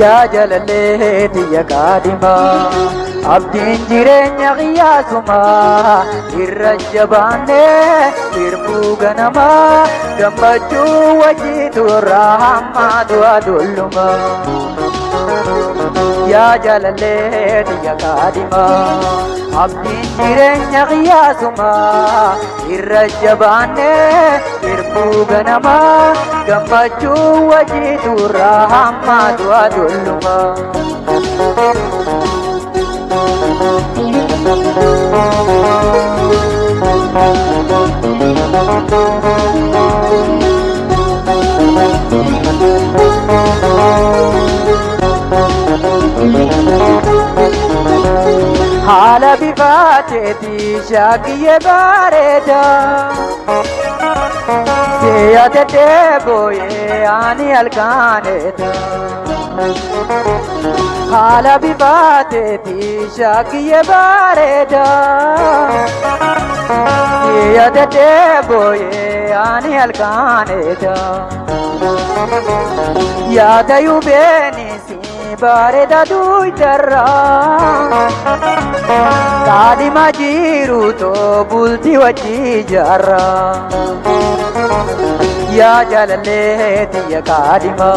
Ya jalalee diya kaadima abdiin jireenya qiyaasuma irra jabaannee hirbuu ganama gammachuu wajiitu irraa hammaatu adulluma. Ya jalalee diya kaadima abdiin jireenya qiyaasuma irra jabaannee hirbuu ganama gammachuu wajiitu irraa hammaatu adulluma. Haala bifaateetii shaakiyye bareeda seeyatee booyee ani halkaneeta. Haala bifaateetii shaakiyye bareeda seeyatee booyee ani halkaneeta. Yaada yuubeenisi bareeda duydarra kaadhima jiruutoo bultii wajji jaarra. Yaa jalalee diya kaadhima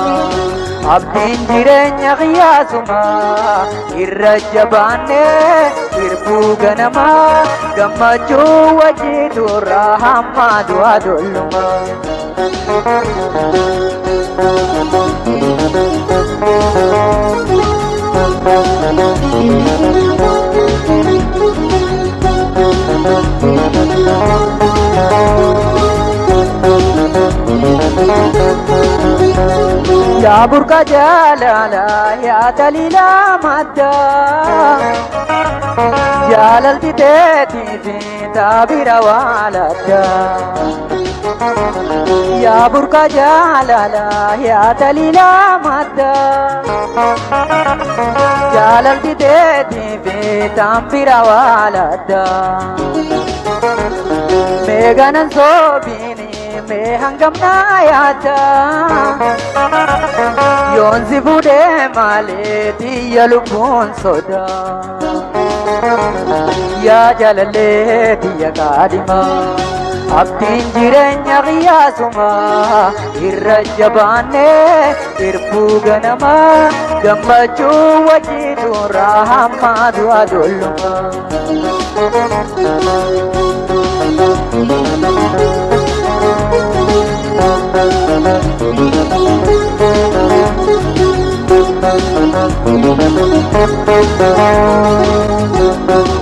abdiin jireenya qiyaasuma irra jabaannee hirbuu ganama gammachuu wajiitu irraa hammaatu adulluma. Ya burqa jalala ya dalila madda jalalti teetii fi taabira waaladda. Ya burqa jalala ya dalila madda jalalti teetii fi taabira waaladda. Meeganan soobini mee hangamnaa yaadda yoonsi fuudhee malee tiyya lubbuun soda. Yaa jalalee diya kaadhima abdiin jireenya qiyaasuma irra jabaannee hirbuu ganama gammachuu wajiitu irraa hammaatu adulluma. Thank you.